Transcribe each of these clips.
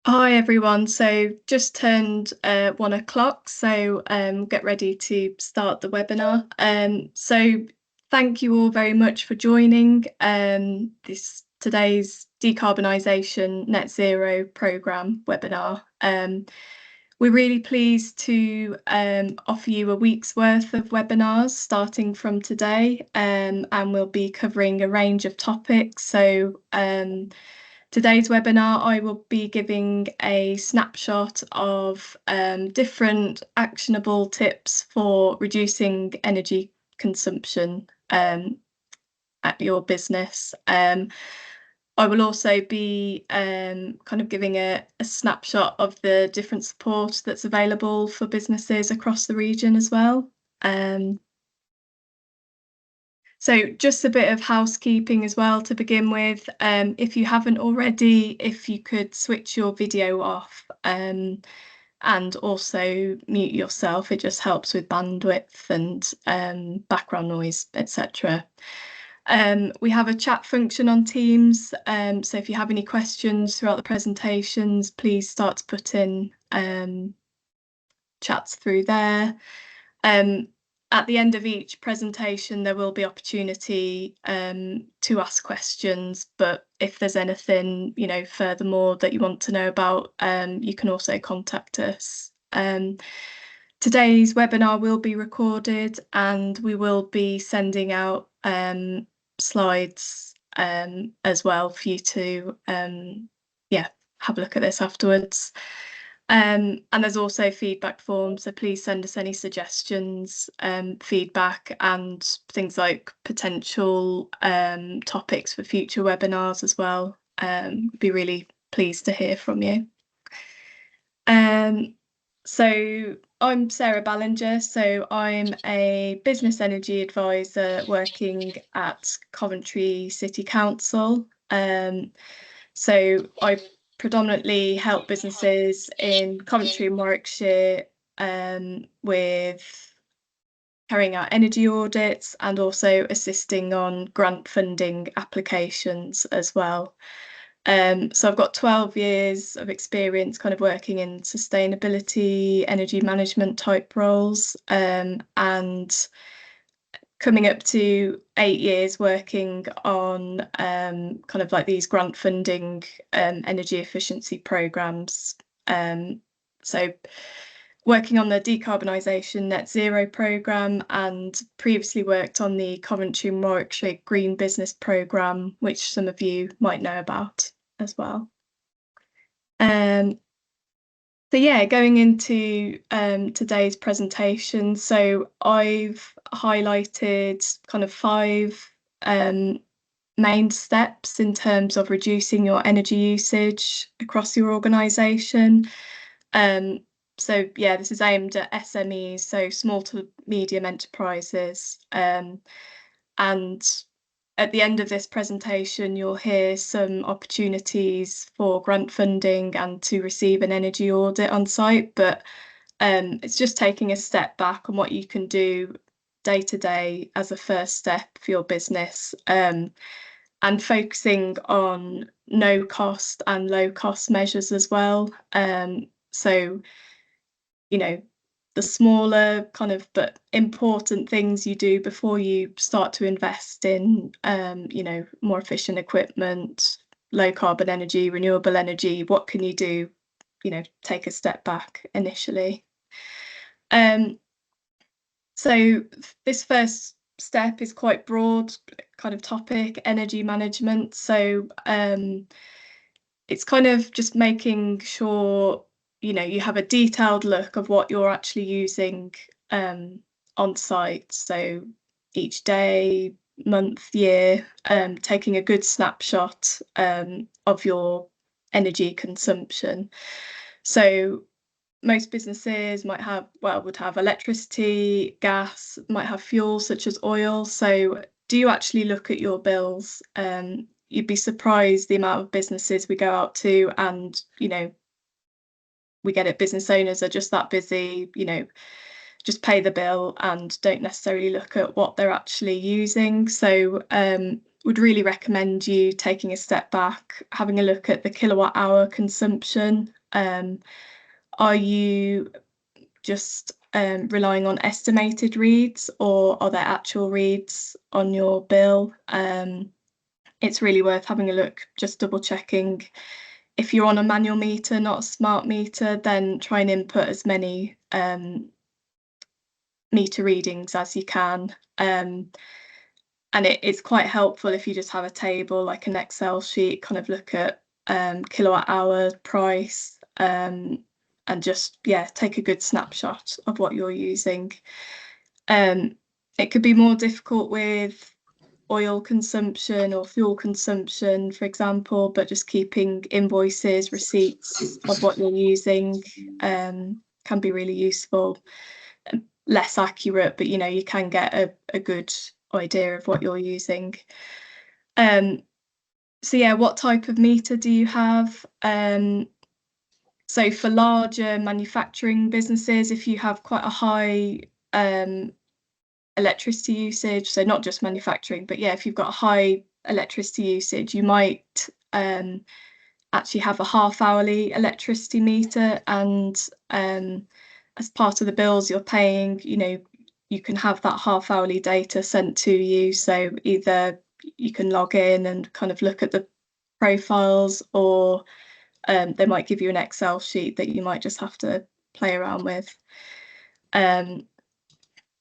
Hi everyone. So just turned 1 o'clock, so get ready to start the webinar. So thank you all very much for joining this today's decarbonisation net zero programme webinar. We're really pleased to offer you a week's worth of webinars starting from today, and we'll be covering a range of topics. So today's webinar, I will be giving a snapshot of different actionable tips for reducing energy consumption at your business. I will also be kind of giving a snapshot of the different support that's available for businesses across the region as well. So just a bit of housekeeping as well to begin with. If you haven't already, if you could switch your video off and also mute yourself, it just helps with bandwidth and background noise, etc. We have a chat function on Teams, so if you have any questions throughout the presentations, please start to put in chats through there. At the end of each presentation, there will be opportunity to ask questions, but if there's anything, furthermore that you want to know about, you can also contact us. Today's webinar will be recorded and we will be sending out slides as well for you to have a look at this afterwards. And there's also feedback forms, so please send us any suggestions, feedback and things like potential topics for future webinars as well. We'd be really pleased to hear from you. So I'm Sara Ballinger, so I'm a business energy advisor working at Coventry City Council. So I predominantly help businesses in Coventry and Warwickshire with carrying out energy audits and also assisting on grant funding applications as well. So I've got 12 years of experience kind of working in sustainability, energy management type roles, and coming up to 8 years working on kind of like these grant funding energy efficiency programs. So working on the decarbonisation net zero programme and previously worked on the Coventry and Warwickshire Green Business Programme, which some of you might know about as well. So yeah, going into today's presentation, so I've highlighted kind of 5 main steps in terms of reducing your energy usage across your organisation. So yeah, this is aimed at SMEs, so small to medium enterprises. And at the end of this presentation, you'll hear some opportunities for grant funding and to receive an energy audit on site, but it's just taking a step back on what you can do day to day as a first step for your business, and focusing on no cost and low cost measures as well. So, the smaller kind of but important things you do before you start to invest in more efficient equipment, low carbon energy, renewable energy. What can you do? Take a step back initially. So this first step is quite broad kind of topic, energy management. So it's kind of just making sure you have a detailed look of what you're actually using on site. So each day, month, year, taking a good snapshot of your energy consumption. So most businesses would have electricity, gas, might have fuel such as oil. So do you actually look at your bills? You'd be surprised the amount of businesses we go out to and we get it, business owners are just that busy, just pay the bill and don't necessarily look at what they're actually using. So would really recommend you taking a step back, having a look at the kilowatt hour consumption Are you just relying on estimated reads, or are there actual reads on your bill? It's really worth having a look, just double checking. If you're on a manual meter, not a smart meter, then try and input as many meter readings as you can. And it's quite helpful if you just have a table, like an Excel sheet, kind of look at kilowatt hour price, and just, yeah, take a good snapshot of what you're using. It could be more difficult with oil consumption or fuel consumption, for example, but just keeping invoices, receipts of what you're using can be really useful. Less accurate, but you can get a good idea of what you're using. So yeah, what type of meter do you have? So for larger manufacturing businesses, if you have quite a high electricity usage, so not just manufacturing, but yeah, if you've got a high electricity usage, you might actually have a half-hourly electricity meter, and as part of the bills you're paying, you can have that half-hourly data sent to you. So either you can log in and kind of look at the profiles, or they might give you an Excel sheet that you might just have to play around with.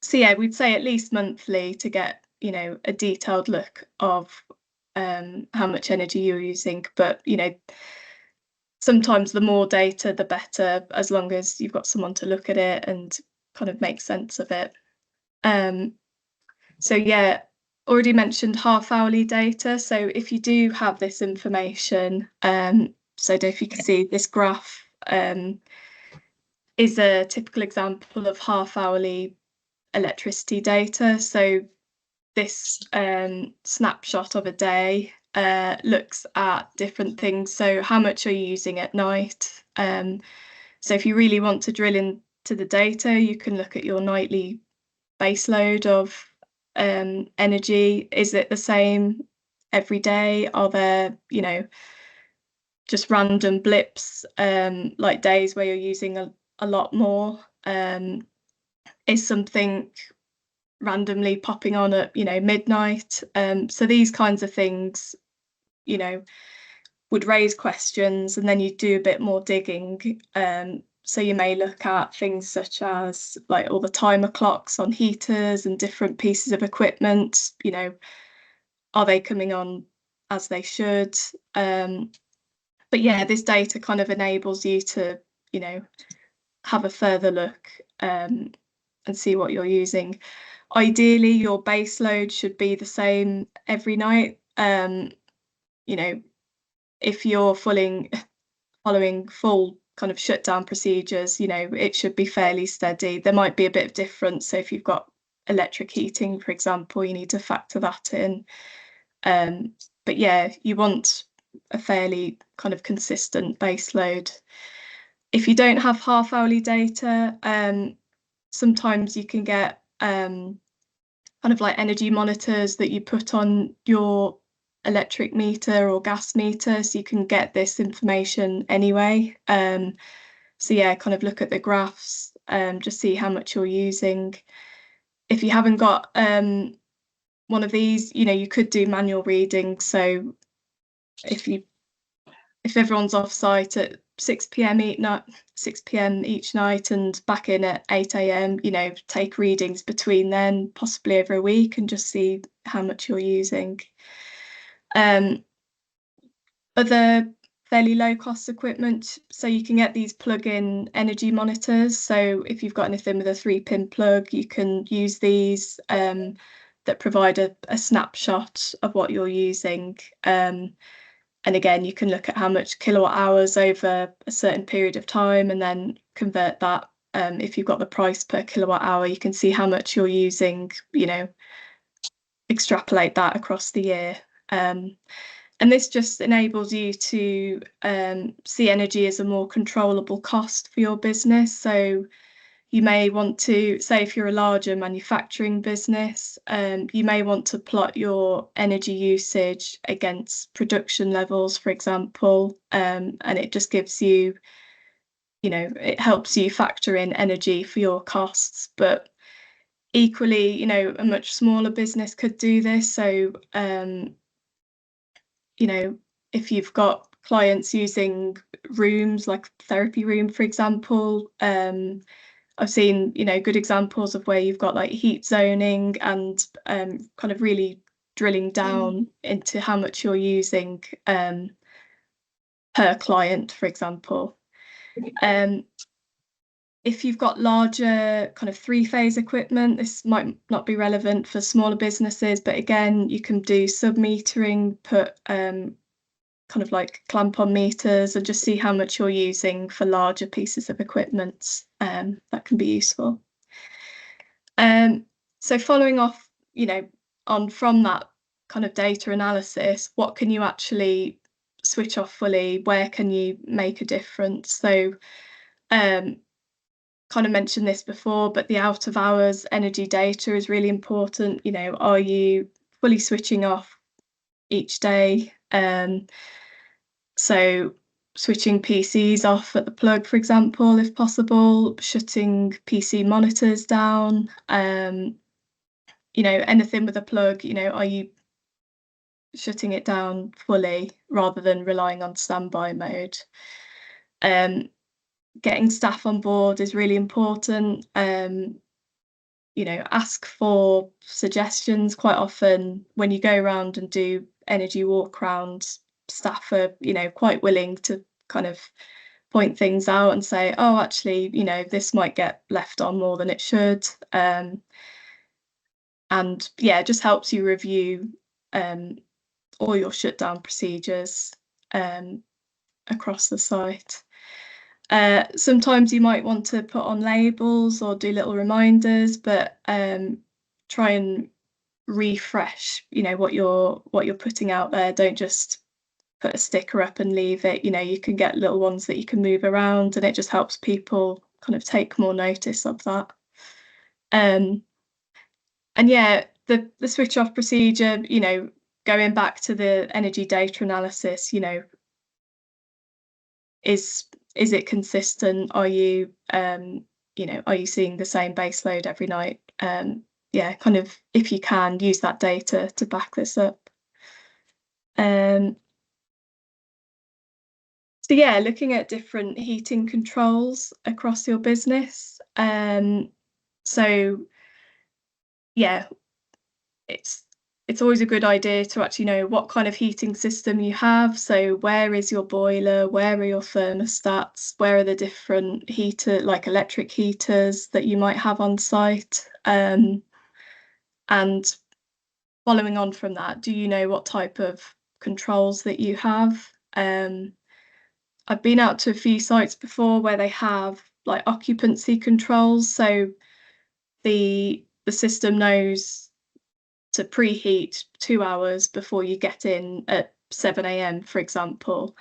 So yeah, we'd say at least monthly to get, a detailed look of how much energy you're using. But, sometimes the more data, the better, as long as you've got someone to look at it and kind of make sense of it. So yeah, already mentioned half-hourly data. So if you do have this information, so if you can see this graph is a typical example of half-hourly electricity data. So this snapshot of a day looks at different things. So how much are you using at night? So if you really want to drill into the data, you can look at your nightly baseload of energy. Is it the same every day? Are there, just random blips, like days where you're using a lot more? Is something randomly popping on at midnight? So these kinds of things would raise questions, and then you do a bit more digging. So you may look at things such as like all the timer clocks on heaters and different pieces of equipment. Are they coming on as they should? But yeah, this data kind of enables you to have a further look and see what you're using. Ideally, your base load should be the same every night. If you're following full kind of shutdown procedures, it should be fairly steady. There might be a bit of difference. So if you've got electric heating, for example, you need to factor that in. But yeah, you want a fairly kind of consistent base load. If you don't have half-hourly data, sometimes you can get kind of like energy monitors that you put on your electric meter or gas meter, so you can get this information anyway. So yeah, kind of look at the graphs, just see how much you're using. If you haven't got one of these, you could do manual reading. So if everyone's off site at 6 p.m. each night and back in at 8 a.m., take readings between then, possibly over a week, and just see how much you're using. Other fairly low cost equipment, so you can get these plug-in energy monitors. So if you've got anything with a 3-pin plug, you can use these that provide a snapshot of what you're using. And again, you can look at how much kilowatt hours over a certain period of time, and then convert that. If you've got the price per kilowatt hour, you can see how much you're using, extrapolate that across the year. And this just enables you to see energy as a more controllable cost for your business. So you may want to, say if you're a larger manufacturing business, you may want to plot your energy usage against production levels, for example, and it just gives you it helps you factor in energy for your costs, but equally, a much smaller business could do this. So, if you've got clients using rooms like therapy room, for example, I've seen, good examples of where you've got like heat zoning and kind of really drilling down into how much you're using per client, for example. If you've got larger kind of three-phase equipment, this might not be relevant for smaller businesses, but again, you can do sub-metering, put kind of like clamp on meters and just see how much you're using for larger pieces of equipment. That can be useful. So following off, on from that kind of data analysis, what can you actually switch off fully? Where can you make a difference? So kind of mentioned this before, but the out of hours energy data is really important. Are you fully switching off each day? So switching PCs off at the plug, for example, if possible, shutting PC monitors down, anything with a plug, are you shutting it down fully rather than relying on standby mode? Getting staff on board is really important. Ask for suggestions. Quite often when you go around and do energy walk rounds, staff are, quite willing to kind of point things out and say, oh, actually, this might get left on more than it should. And yeah, it just helps you review all your shutdown procedures across the site. Sometimes you might want to put on labels or do little reminders, but try and refresh, what you're putting out there. Don't just put a sticker up and leave it. You can get little ones that you can move around, and it just helps people kind of take more notice of that. And yeah, the switch off procedure, going back to the energy data analysis, is it consistent? Are you are you seeing the same base load every night? Yeah, kind of, if you can, use that data to back this up. So yeah, looking at different heating controls across your business. So yeah, it's always a good idea to actually know what kind of heating system you have. So where is your boiler? Where are your thermostats? Where are the different heater, like electric heaters that you might have on site? And following on from that, do you know what type of controls that you have? I've been out to a few sites before where they have like occupancy controls. So the system knows to preheat 2 hours before you get in at 7 a.m., for example.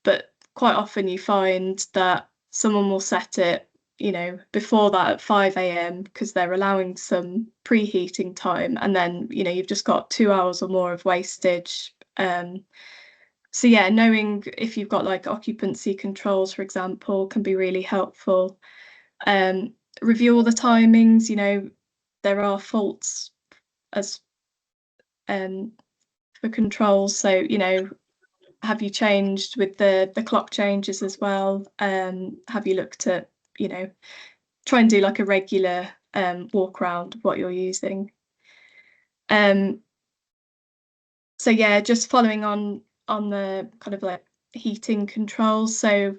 But quite often you find that someone will set it, before that at 5 a.m. because they're allowing some preheating time. And then, you've just got 2 hours or more of wastage. So yeah, knowing if you've got like occupancy controls, for example, can be really helpful. Review all the timings, there are faults as for controls. So, have you changed with the clock changes as well? Have you looked at, try and do like a regular walk around of what you're using. So yeah, just following on the kind of like heating controls. So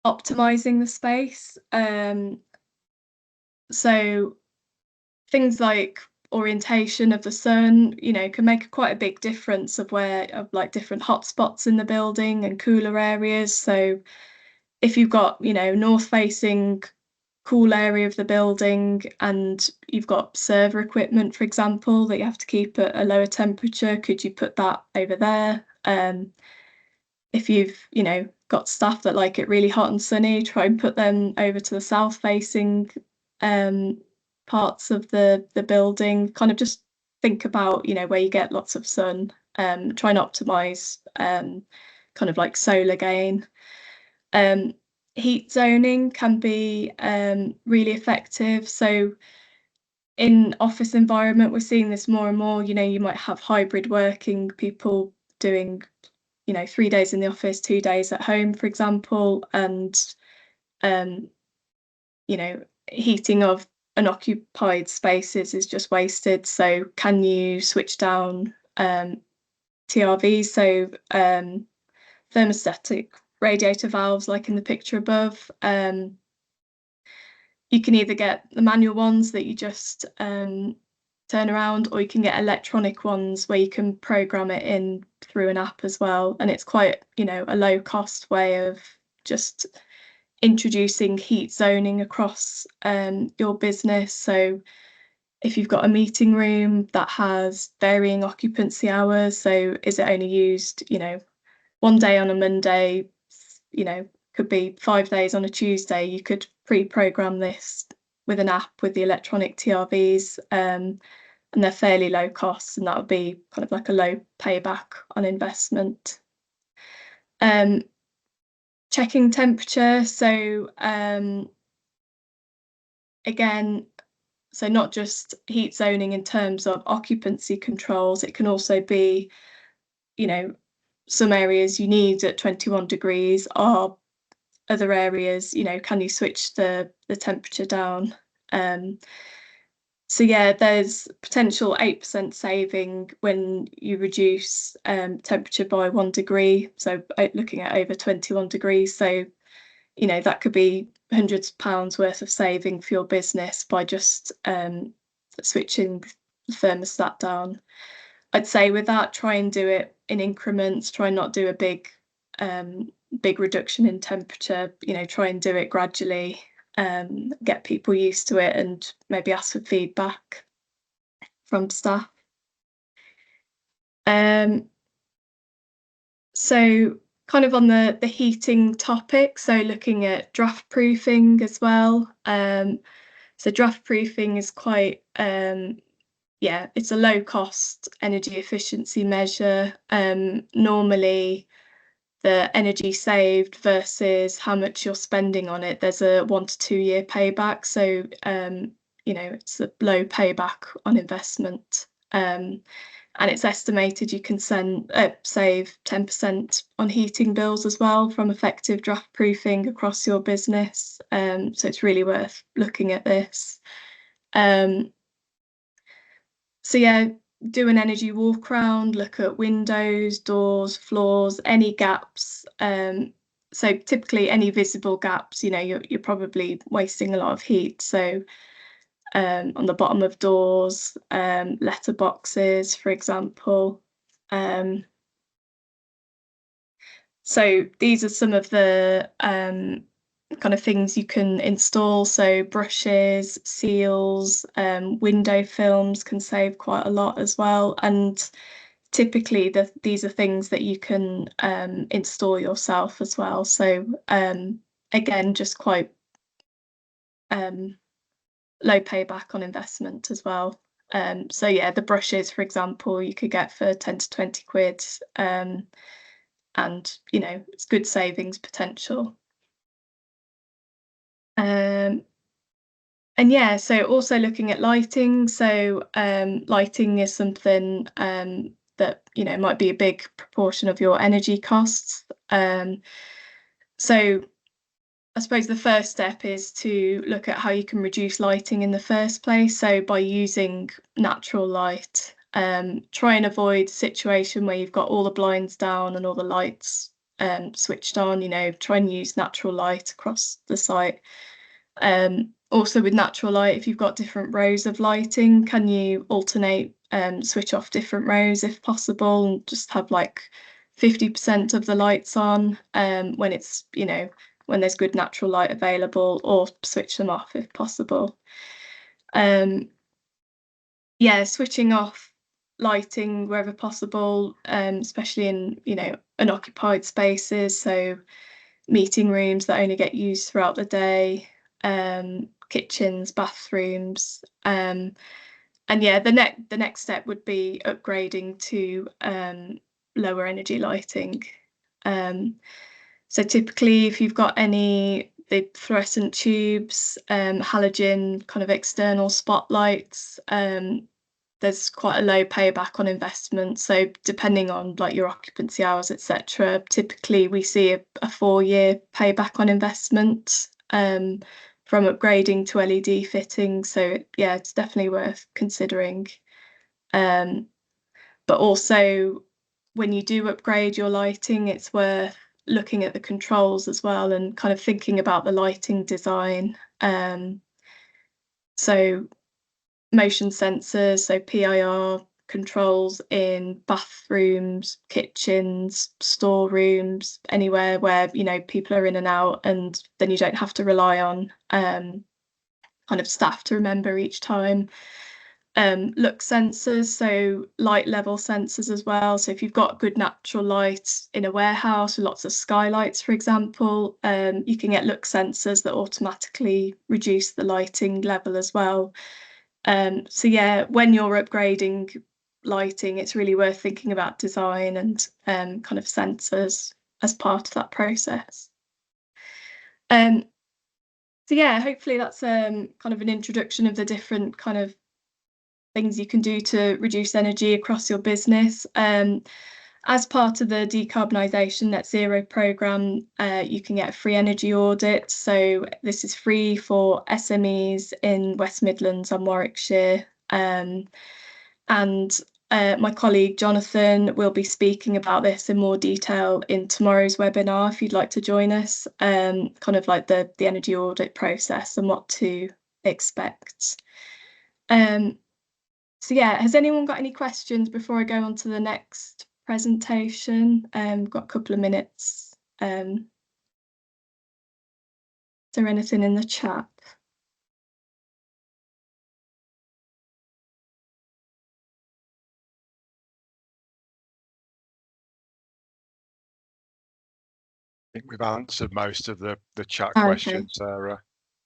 optimizing the space. So things like orientation of the sun, can make quite a big difference of like different hotspots in the building and cooler areas. So if you've got, north facing cool area of the building and you've got server equipment, for example, that you have to keep at a lower temperature, could you put that over there? If you've, got staff that like it really hot and sunny, try and put them over to the south facing parts of the building. Kind of just think about, where you get lots of sun. Try and optimize kind of like solar gain. Heat zoning can be really effective. So in office environment, we're seeing this more and more. You might have hybrid working, people doing 3 days in the office, 2 days at home, for example, and um, heating of unoccupied spaces is just wasted. So can you switch down TRVs, so thermostatic radiator valves, like in the picture above? You can either get the manual ones that you just turn around, or you can get electronic ones where you can program it in through an app as well. And it's quite, a low cost way of just introducing heat zoning across your business. So if you've got a meeting room that has varying occupancy hours, so is it only used, one day on a Monday, could be 5 days on a Tuesday, you could pre-program this with an app with the electronic TRVs, and they're fairly low cost, and that would be kind of like a low payback on investment. Checking temperature. So again, so not just heat zoning in terms of occupancy controls, it can also be, some areas you need at 21 degrees, or other areas, can you switch the temperature down? So yeah, there's potential 8% saving when you reduce temperature by 1 degree. So looking at over 21 degrees. So, that could be hundreds of pounds worth of saving for your business by just switching the thermostat down. I'd say with that, try and do it in increments. Try and not do a big reduction in temperature. Try and do it gradually. Get people used to it, and maybe ask for feedback from staff. So kind of on the heating topic, so looking at draft proofing as well. So draft proofing is quite it's a low cost energy efficiency measure. Normally the energy saved versus how much you're spending on it, there's a 1 to 2 year payback. So it's a low payback on investment. And it's estimated you can save 10% on heating bills as well from effective draft proofing across your business. So it's really worth looking at this. So yeah, do an energy walk around, look at windows, doors, floors, any gaps. So typically any visible gaps, you're probably wasting a lot of heat. So on the bottom of doors, letter boxes, for example. So these are some of the kind of things you can install. So brushes, seals, window films can save quite a lot as well. And typically these are things that you can install yourself as well. So again, just quite low payback on investment as well. So yeah, the brushes, for example, you could get for 10 to 20 quid. And it's good savings potential. And yeah, so also looking at lighting. So lighting is something that might be a big proportion of your energy costs. So I suppose the first step is to look at how you can reduce lighting in the first place. So by using natural light, try and avoid a situation where you've got all the blinds down and all the lights switched on. Try and use natural light across the site. Also with natural light, if you've got different rows of lighting, can you alternate, switch off different rows if possible, and just have like 50% of the lights on when it's, when there's good natural light available, or switch them off if possible. Yeah, switching off lighting wherever possible, especially in, unoccupied spaces. So meeting rooms that only get used throughout the day, kitchens, bathrooms. And yeah, the next step would be upgrading to lower energy lighting. So typically, if you've got any the fluorescent tubes, halogen kind of external spotlights, there's quite a low payback on investment. So depending on like your occupancy hours, etc., typically we see a 4-year payback on investment from upgrading to LED fitting. So yeah, it's definitely worth considering. But also when you do upgrade your lighting, it's worth looking at the controls as well and kind of thinking about the lighting design. So motion sensors, so PIR controls in bathrooms, kitchens, storerooms, anywhere where, you know, people are in and out, and then you don't have to rely on kind of staff to remember each time. Look sensors, so light level sensors as well. So if you've got good natural light in a warehouse with lots of skylights, for example, you can get look sensors that automatically reduce the lighting level as well. So yeah, when you're upgrading lighting, it's really worth thinking about design and kind of sensors as part of that process. So yeah, hopefully that's kind of an introduction of the different kind of things you can do to reduce energy across your business. As part of the decarbonisation net zero programme, you can get a free energy audit. So this is free for SMEs in West Midlands and Warwickshire. And my colleague Jonathan will be speaking about this in more detail in tomorrow's webinar if you'd like to join us, kind of like the energy audit process and what to expect. So yeah, has anyone got any questions before I go on to the next presentation? We've got a couple of minutes. Is there anything in the chat? I think we've answered most of the chat Okay. questions, Sarah.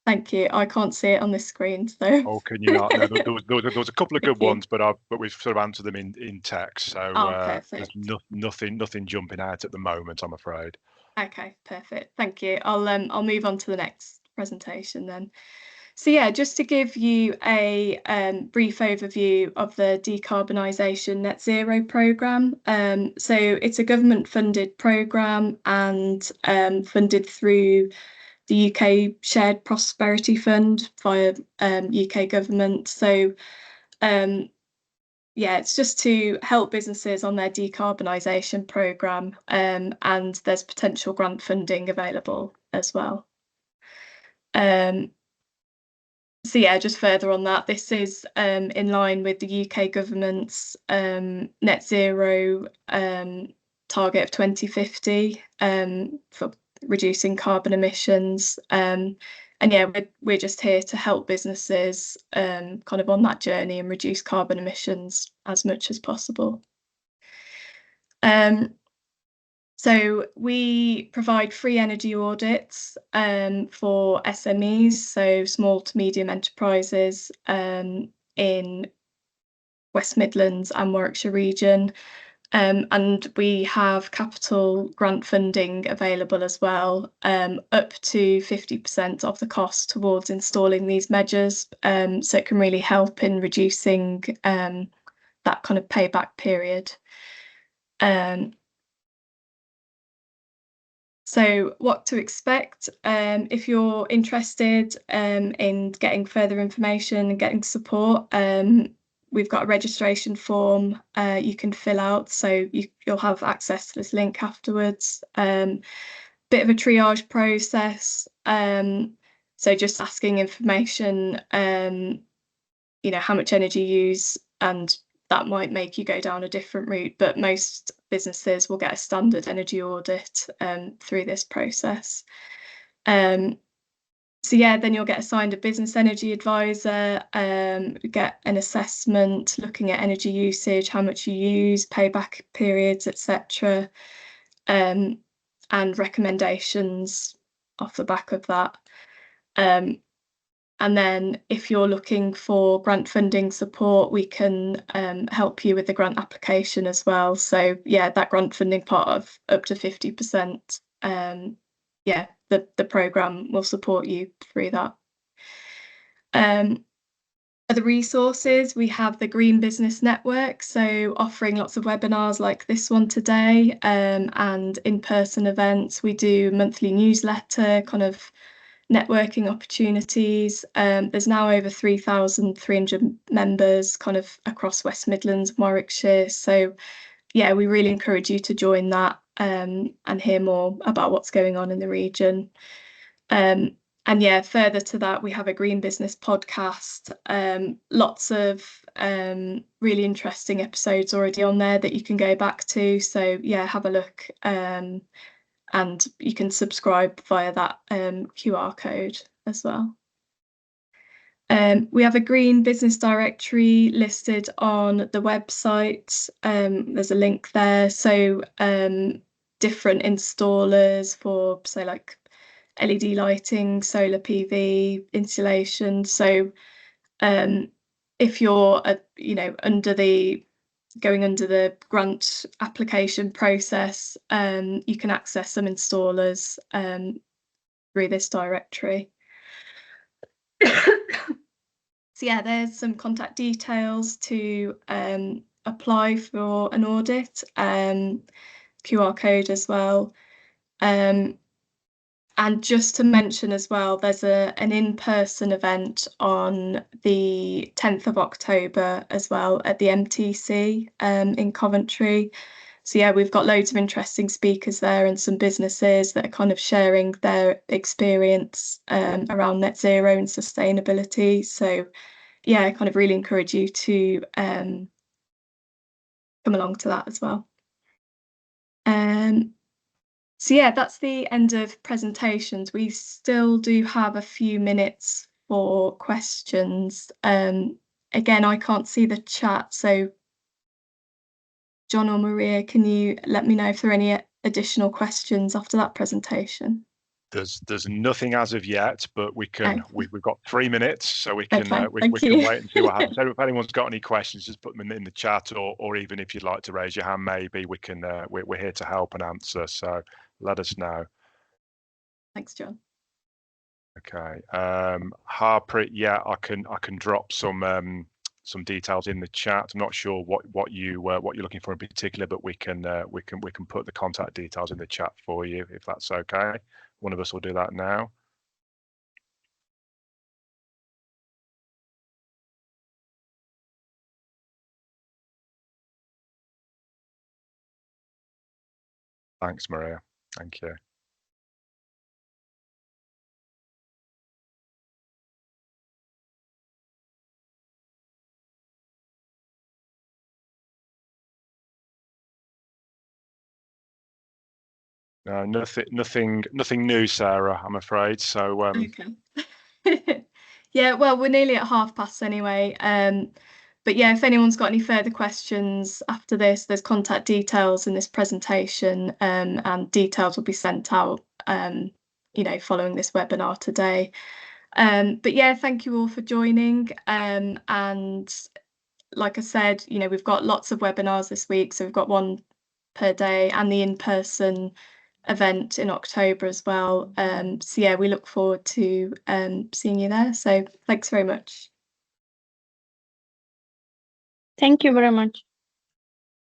Thank you. I can't see it on this screen, so. Oh, can you not? No, there was a couple of good you. ones, but we've sort of answered them in text. So there's Perfect. nothing jumping out at the moment, I'm afraid. Okay, perfect. Thank you. I'll move on to the next presentation then. So yeah, just to give you a brief overview of the decarbonisation net zero programme. So it's a government funded programme and funded through the UK Shared Prosperity Fund via UK government. So yeah, it's just to help businesses on their decarbonisation programme, and there's potential grant funding available as well. So yeah, just further on that, this is in line with the UK government's net zero target of 2050 for reducing carbon emissions. And yeah, we're just here to help businesses kind of on that journey and reduce carbon emissions as much as possible. So we provide free energy audits for SMEs, so small to medium enterprises in West Midlands and Warwickshire region. And we have capital grant funding available as well, up to 50% of the cost towards installing these measures. So it can really help in reducing that kind of payback period. So what to expect if you're interested in getting further information and getting support, we've got a registration form you can fill out, so you'll have access to this link afterwards. Bit of a triage process, so just asking information, you know, how much energy you use, and that might make you go down a different route, but most businesses will get a standard energy audit through this process. So yeah, then you'll get assigned a business energy advisor, get an assessment looking at energy usage, how much you use, payback periods, etc., and recommendations off the back of that. And then if you're looking for grant funding support, we can help you with the grant application as well. So yeah, that grant funding part of up to 50% yeah, the programme will support you through that. Other resources, we have the Green Business Network, so offering lots of webinars like this one today, and in-person events. We do monthly newsletter, kind of networking opportunities. There's now over 3,300 members kind of across West Midlands, Warwickshire. So yeah, we really encourage you to join that, and hear more about what's going on in the region. And yeah, further to that, we have a Green Business podcast. Lots of really interesting episodes already on there that you can go back to. So yeah, have a look, and you can subscribe via that QR code as well. We have a Green Business Directory listed on the website. There's a link there. So different installers for, say, like LED lighting, solar PV, insulation. So if you're going under the grant application process, you can access some installers through this directory. So yeah, there's some contact details to apply for an audit, QR code as well. And just to mention as well, there's an in-person event on the 10th of October as well at the MTC in Coventry. So yeah, we've got loads of interesting speakers there and some businesses that are kind of sharing their experience around net zero and sustainability. So yeah, I kind of really encourage you to come along to that as well. So yeah, that's the end of presentations. We still do have a few minutes for questions. Again, I can't see the chat, so John or Maria, can you let me know if there are any additional questions after that presentation? There's nothing as of yet, but we can. Okay. We've got 3 minutes, so we can Okay, we thank can you. wait and see what happens. So if anyone's got any questions, just put them in the chat, or even if you'd like to raise your hand, maybe we can. We're here to help and answer. So let us know. Thanks, John. Okay. Harpreet, yeah, I can drop some details in the chat. I'm not sure what you're looking for in particular, but we can put the contact details in the chat for you if that's okay. One of us will do that now. Thanks, Maria. Thank you. No, nothing new, Sarah, I'm afraid. So Okay. Yeah, well, we're nearly at past anyway. But yeah, if anyone's got any further questions after this, there's contact details in this presentation, and details will be sent out, following this webinar today. But yeah, thank you all for joining. And like I said, we've got lots of webinars this week, so we've got one per day and the in-person event in October as well. So yeah, we look forward to seeing you there. So thanks very much. Thank you very much.